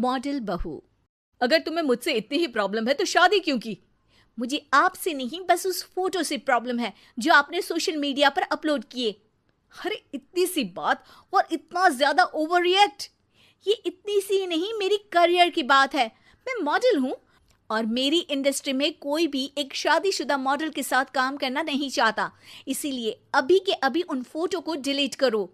Model बहू। अगर तुम्हें मुझसे इतनी ही प्रॉब्लम है तो शादी क्यों की? मुझे आपसे नहीं, बस उस फोटो से प्रॉब्लम है जो आपने सोशल मीडिया पर अपलोड किए। अरे इतनी सी बात और इतना ज्यादा ओवर रिएक्ट। ये इतनी सी नहीं, मेरी करियर की बात है। मैं मॉडल हूं और मेरी इंडस्ट्री में कोई भी एक शादीशुदा मॉडल के साथ काम करना नहीं चाहता। इसीलिए अभी के अभी उन फोटो को डिलीट करो।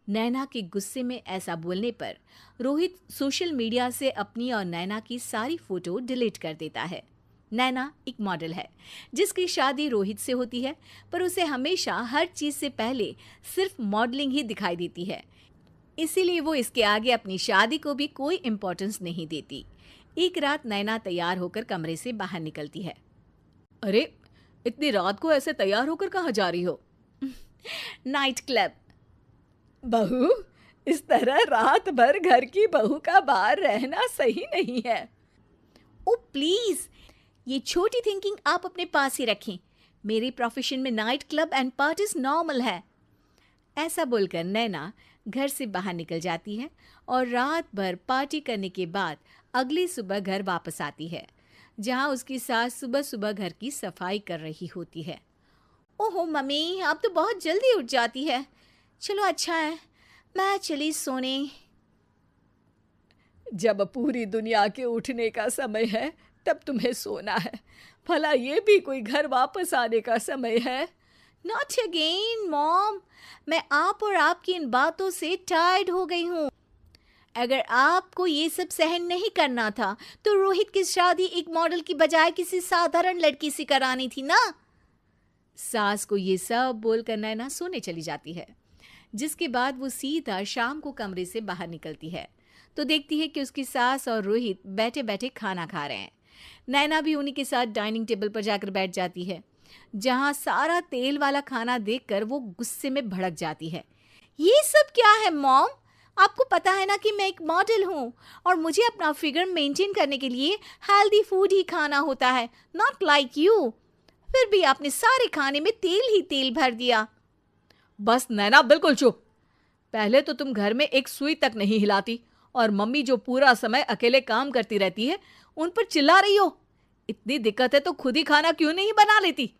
नैना के गुस्से में ऐसा बोलने पर रोहित सोशल मीडिया से अपनी और नैना की सारी फोटो डिलीट कर देता है। नैना एक मॉडल है जिसकी शादी रोहित से होती है, पर उसे हमेशा हर चीज से पहले सिर्फ मॉडलिंग ही दिखाई देती है। इसीलिए वो इसके आगे अपनी शादी को भी कोई इम्पोर्टेंस नहीं देती। एक रात नैना तैयार होकर कमरे से बाहर निकलती है। अरे इतनी रात को ऐसे तैयार होकर कहाँ जा रही हो? Night club. बहू, इस तरह रात भर घर की बहू का बाहर रहना सही नहीं है। ओ प्लीज, ये छोटी थिंकिंग आप अपने पास ही रखें। मेरे प्रोफेशन में night club and parties normal है। ऐसा बोलकर नैना घर से बाहर निकल जाती है और रात भर पार्टी करने के बाद अगली सुबह घर वापस आती है, जहां उसकी सास सुबह सुबह घर की सफाई कर रही होती है। ओहो मम्मी, आप तो बहुत जल्दी उठ जाती है। चलो अच्छा है, मैं चली सोने। जब पूरी दुनिया के उठने का समय है तब तुम्हें सोना है। भला ये भी कोई घर वापस आने का समय है? नॉट अगेन मॉम, मैं आप और आपकी इन बातों से टायर्ड हो गई हूँ। अगर आपको ये सब सहन नहीं करना था तो रोहित की शादी एक मॉडल की बजाय किसी साधारण लड़की से करानी थी ना। सास को ये सब बोलकर नैना सोने चली जाती है, जिसके बाद वो सीधा शाम को कमरे से बाहर निकलती है तो देखती है कि उसकी सास और रोहित बैठे बैठे खाना खा रहे हैं। नैना भी उन्हीं के साथ डाइनिंग टेबल पर जाकर बैठ जाती है, जहां सारा तेल वाला खाना देखकर वो गुस्से में भड़क जाती है। ये सब क्या है मॉम? आपको पता है ना कि मैं एक मॉडल हूँ और मुझे अपना फिगर मेंटेन करने के लिए हेल्दी फूड ही खाना होता है, नॉट लाइक यू। फिर भी आपने सारे खाने में तेल ही तेल भर दिया। बस नैना, बिल्कुल चुप। पहले तो तुम घर में एक सुई तक नहीं हिलाती और मम्मी जो पूरा समय अकेले काम करती रहती है उन पर चिल्ला रही हो। इतनी दिक्कत है तो खुद ही खाना क्यों नहीं बना लेती?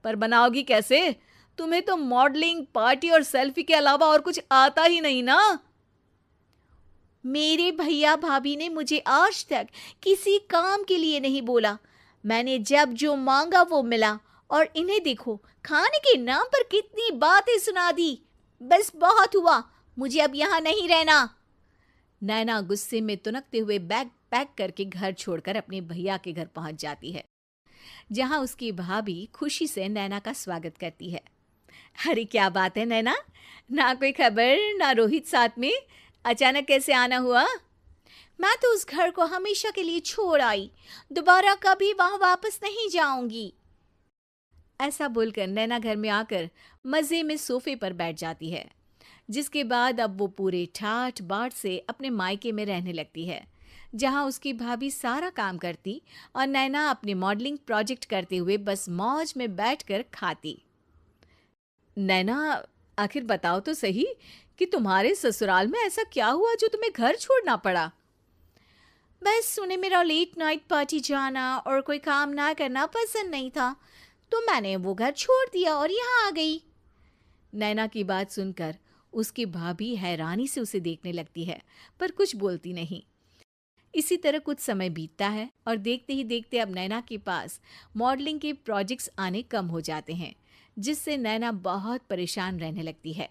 पर बनाओगी कैसे? तुम्हें तो मॉडलिंग, पार्टी और सेल्फी के अलावा और कुछ आता ही नहीं ना। मेरे भैया भाभी ने मुझे आज तक किसी काम के लिए नहीं बोला। मैंने जब जो मांगा वो मिला और इन्हें देखो, खाने के नाम पर कितनी बातें सुना दी। बस बहुत हुआ, मुझे अब यहाँ नहीं रहना। नैना गुस्से में तुनकते हुए बैग पैक करके घर छोड़कर अपने भैया के घर पहुंच जाती है, जहां उसकी भाभी खुशी से नैना का स्वागत करती है। अरे क्या बात है नैना, ना कोई खबर ना रोहित साथ में, अचानक कैसे आना हुआ? मैं तो उस घर को हमेशा के लिए छोड़ आई, दोबारा कभी वहां वापस नहीं जाऊंगी। ऐसा बोलकर नैना घर में आकर मजे में सोफे पर बैठ जाती है, जिसके बाद अब वो पूरे ठाठ बाट से अपने मायके में रहने लगती है, जहां उसकी भाभी सारा काम करती और नैना अपने मॉडलिंग प्रोजेक्ट करते हुए बस मौज में बैठकर खाती। नैना, आखिर बताओ तो सही कि तुम्हारे ससुराल में ऐसा क्या हुआ जो तुम्हें घर छोड़ना पड़ा? बस उन्हें मेरा लेट नाइट पार्टी जाना और कोई काम ना करना पसंद नहीं था, तो मैंने वो घर छोड़ दिया और यहाँ आ गई। नैना की बात सुनकर उसकी भाभी हैरानी से उसे देखने लगती है, पर कुछ बोलती नहीं। इसी तरह कुछ समय बीतता है और देखते ही देखते अब नैना के पास मॉडलिंग के प्रोजेक्ट्स आने कम हो जाते हैं, जिससे नैना बहुत परेशान रहने लगती है।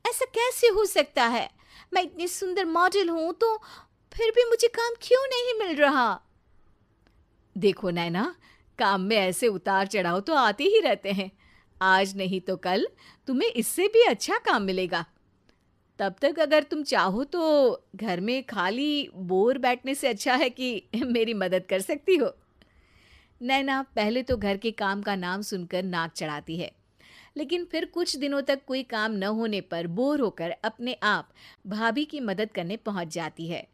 ऐसा कैसे हो सकता है? मैं इतनी सुंदर मॉडल हूं तो फिर भी मुझे काम क्यों नहीं मिल रहा? देखो नैना, काम में ऐसे उतार चढ़ाव तो आते ही रहते हैं। आज नहीं तो कल तुम्हें इससे भी अच्छा काम मिलेगा। तब तक अगर तुम चाहो तो घर में खाली बोर बैठने से अच्छा है कि मेरी मदद कर सकती हो। नैना पहले तो घर के काम का नाम सुनकर नाक चढ़ाती है, लेकिन फिर कुछ दिनों तक कोई काम न होने पर बोर होकर अपने आप भाभी की मदद करने पहुंच जाती है।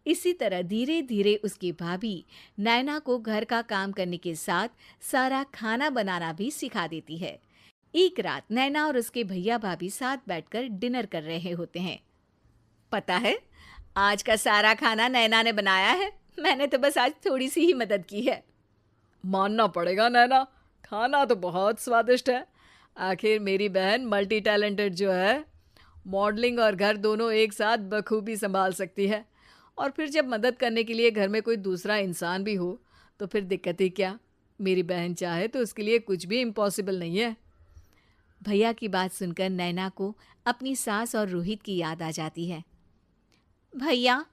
इसी तरह धीरे धीरे उसकी भाभी नैना को घर का काम करने के साथ सारा खाना बनाना भी सिखा देती है। एक रात नैना और उसके भैया भाभी साथ बैठकर डिनर कर रहे होते हैं। पता है, आज का सारा खाना नैना ने बनाया है, मैंने तो बस आज थोड़ी सी ही मदद की है। मानना पड़ेगा नैना, खाना तो बहुत स्वादिष्ट है। आखिर मेरी बहन मल्टी टैलेंटेड जो है, मॉडलिंग और घर दोनों एक साथ बखूबी संभाल सकती है। और फिर जब मदद करने के लिए घर में कोई दूसरा इंसान भी हो तो फिर दिक्कत ही क्या। मेरी बहन चाहे तो उसके लिए कुछ भी इम्पॉसिबल नहीं है। भैया की बात सुनकर नैना को अपनी सास और रोहित की याद आ जाती है। भैया,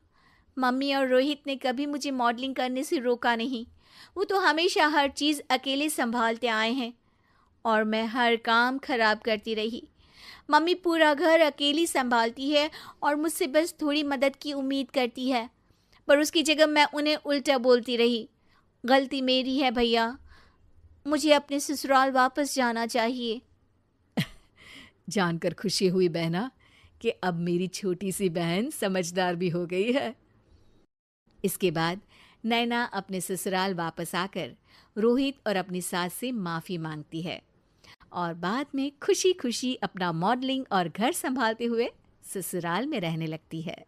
मम्मी और रोहित ने कभी मुझे मॉडलिंग करने से रोका नहीं। वो तो हमेशा हर चीज़ अकेले संभालते आए हैं और मैं हर काम खराब करती रही। मम्मी पूरा घर अकेली संभालती है और मुझसे बस थोड़ी मदद की उम्मीद करती है, पर उसकी जगह मैं उन्हें उल्टा बोलती रही। गलती मेरी है भैया, मुझे अपने ससुराल वापस जाना चाहिए। जानकर खुशी हुई बहना कि अब मेरी छोटी सी बहन समझदार भी हो गई है। इसके बाद नैना अपने ससुराल वापस आकर रोहित और अपनी सास से माफ़ी मांगती है और बाद में खुशी खुशी अपना मॉडलिंग और घर संभालते हुए ससुराल में रहने लगती है।